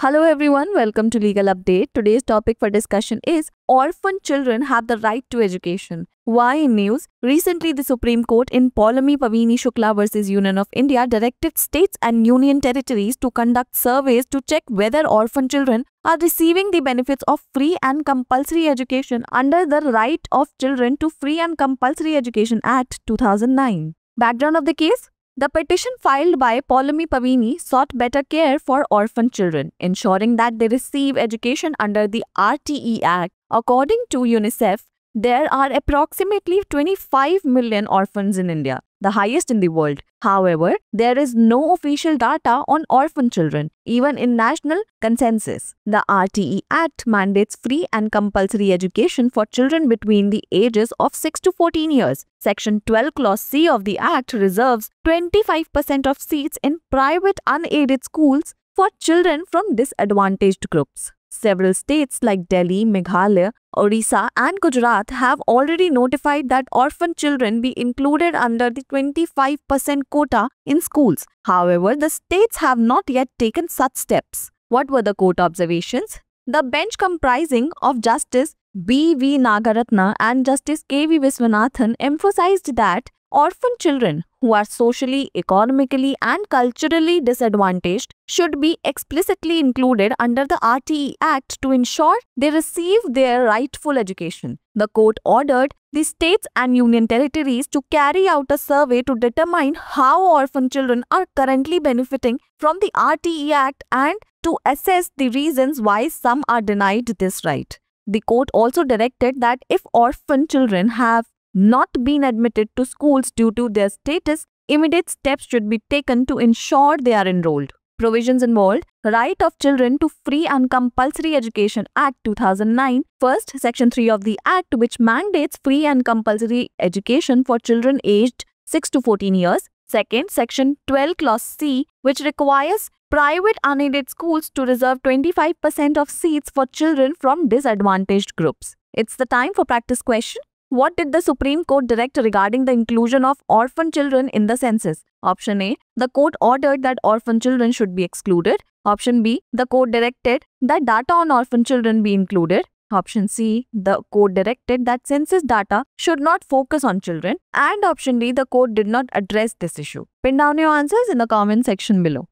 Hello everyone, welcome to Legal Update. Today's topic for discussion is orphan children have the right to education. Why in news? Recently, the Supreme Court in Polami Pavini Shukla versus Union of India directed states and union territories to conduct surveys to check whether orphan children are receiving the benefits of free and compulsory education under the Right of Children to Free and Compulsory Education Act 2009. Background of the case? The petition filed by Polami Pavini sought better care for orphan children, ensuring that they receive education under the RTE Act. According to UNICEF, there are approximately 25 million orphans in India, the highest in the world. However, there is no official data on orphan children, even in national consensus. The RTE Act mandates free and compulsory education for children between the ages of 6 to 14 years. Section 12 Clause C of the Act reserves 25% of seats in private unaided schools for children from disadvantaged groups. Several states like Delhi, Meghalaya, Odisha and Gujarat have already notified that orphan children be included under the 25% quota in schools. However, the states have not yet taken such steps. What were the court observations? The bench comprising of Justice B.V. Nagaratna and Justice K.V. Viswanathan emphasized that orphan children who are socially, economically and culturally disadvantaged should be explicitly included under the RTE Act to ensure they receive their rightful education. The court ordered the states and union territories to carry out a survey to determine how orphan children are currently benefiting from the RTE Act and to assess the reasons why some are denied this right. The court also directed that if orphan children have not been admitted to schools due to their status, immediate steps should be taken to ensure they are enrolled. Provisions involved: Right of Children to Free and Compulsory Education Act 2009. First, Section 3 of the Act, which mandates free and compulsory education for children aged 6 to 14 years. Second, Section 12 Clause C, which requires private unaided schools to reserve 25% of seats for children from disadvantaged groups. It's the time for practice question. What did the Supreme Court direct regarding the inclusion of orphan children in the census? Option A. The court ordered that orphan children should be excluded. Option B. The court directed that data on orphan children be included. Option C. The court directed that census data should not focus on children. And option D. The court did not address this issue. Pin down your answers in the comment section below.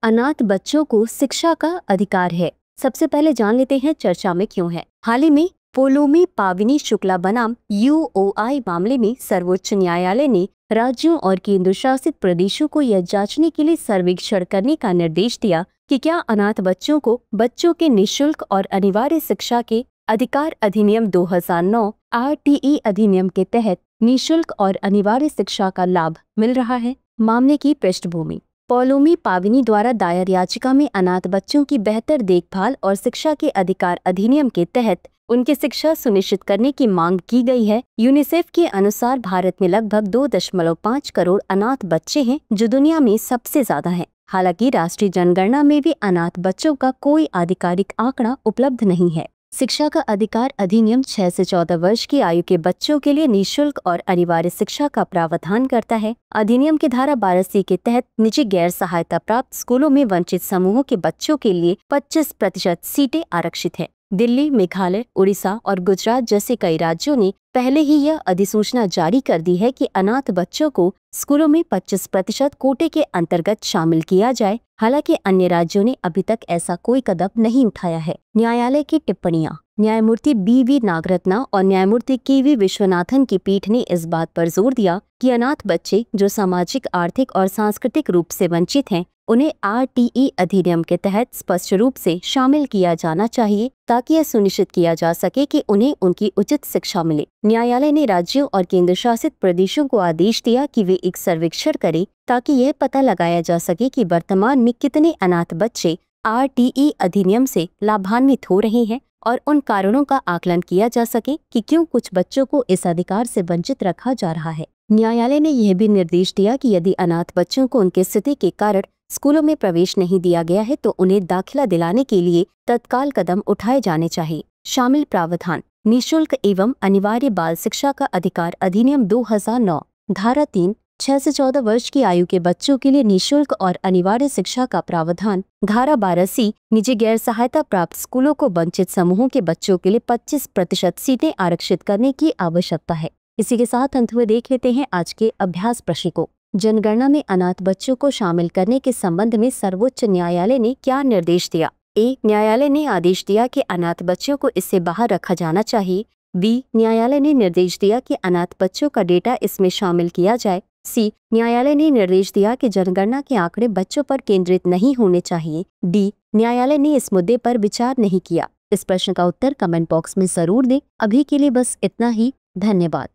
अनाथ बच्चों को शिक्षा का अधिकार है। सबसे पहले जान लेते हैं चर्चा में क्यों है। हाल ही में पोलोमी पाविनी शुक्ला बनाम UOI मामले में सर्वोच्च न्यायालय ने राज्यों और केंद्र शासित प्रदेशों को यह जांचने के लिए सर्वेक्षण करने का निर्देश दिया कि क्या अनाथ बच्चों को बच्चों के निःशुल्क और अनिवार्य शिक्षा के अधिकार अधिनियम 2009 RTE अधिनियम के तहत निःशुल्क और अनिवार्य शिक्षा का लाभ मिल रहा है। मामले की पृष्ठभूमि: पोलोमी पाविनी द्वारा दायर याचिका में अनाथ बच्चों की बेहतर देखभाल और शिक्षा के अधिकार अधिनियम के तहत उनकी शिक्षा सुनिश्चित करने की मांग की गई है। यूनिसेफ के अनुसार भारत में लगभग 2.5 करोड़ अनाथ बच्चे हैं, जो दुनिया में सबसे ज्यादा है। हालांकि राष्ट्रीय जनगणना में भी अनाथ बच्चों का कोई आधिकारिक आंकड़ा उपलब्ध नहीं है। शिक्षा का अधिकार अधिनियम 6 से 14 वर्ष की आयु के बच्चों के लिए निःशुल्क और अनिवार्य शिक्षा का प्रावधान करता है। अधिनियम की धारा 12C के तहत निजी गैर सहायता प्राप्त स्कूलों में वंचित समूहों के बच्चों के लिए 25% सीटें आरक्षित हैं। दिल्ली, मेघालय, उड़ीसा और गुजरात जैसे कई राज्यों ने पहले ही यह अधिसूचना जारी कर दी है कि अनाथ बच्चों को स्कूलों में 25% कोटे के अंतर्गत शामिल किया जाए। हालांकि अन्य राज्यों ने अभी तक ऐसा कोई कदम नहीं उठाया है। न्यायालय की टिप्पणियां: न्यायमूर्ति B.V. नागरत्ना और न्यायमूर्ति K.V. विश्वनाथन की पीठ ने इस बात पर जोर दिया कि अनाथ बच्चे जो सामाजिक, आर्थिक और सांस्कृतिक रूप से वंचित हैं, उन्हें RTE अधिनियम के तहत स्पष्ट रूप से शामिल किया जाना चाहिए ताकि यह सुनिश्चित किया जा सके कि उन्हें उनकी उचित शिक्षा मिले। न्यायालय ने राज्यों और केंद्र शासित प्रदेशों को आदेश दिया कि वे एक सर्वेक्षण करें ताकि यह पता लगाया जा सके कि वर्तमान में कितने अनाथ बच्चे RTE अधिनियम से लाभान्वित हो रहे हैं और उन कारणों का आकलन किया जा सके कि क्यों कुछ बच्चों को इस अधिकार से वंचित रखा जा रहा है। न्यायालय ने यह भी निर्देश दिया कि यदि अनाथ बच्चों को उनकी स्थिति के कारण स्कूलों में प्रवेश नहीं दिया गया है तो उन्हें दाखिला दिलाने के लिए तत्काल कदम उठाए जाने चाहिए। शामिल प्रावधान: निःशुल्क एवं अनिवार्य बाल शिक्षा का अधिकार अधिनियम 2009 धारा 3 6 से 14 वर्ष की आयु के बच्चों के लिए निःशुल्क और अनिवार्य शिक्षा का प्रावधान। धारा 12C निजी गैर सहायता प्राप्त स्कूलों को वंचित समूहों के बच्चों के लिए 25% सीटें आरक्षित करने की आवश्यकता है। इसी के साथ अंत में देख लेते हैं आज के अभ्यास प्रश्न को। जनगणना में अनाथ बच्चों को शामिल करने के संबंध में सर्वोच्च न्यायालय ने क्या निर्देश दिया? ए, न्यायालय ने आदेश दिया कि अनाथ बच्चों को इससे बाहर रखा जाना चाहिए। बी, न्यायालय ने निर्देश दिया कि अनाथ बच्चों का डेटा इसमें शामिल किया जाए। सी, न्यायालय ने निर्देश दिया कि जनगणना के आंकड़े बच्चों पर केंद्रित नहीं होने चाहिए। डी, न्यायालय ने इस मुद्दे पर विचार नहीं किया। इस प्रश्न का उत्तर कमेंट बॉक्स में जरूर दें। अभी के लिए बस इतना ही। धन्यवाद।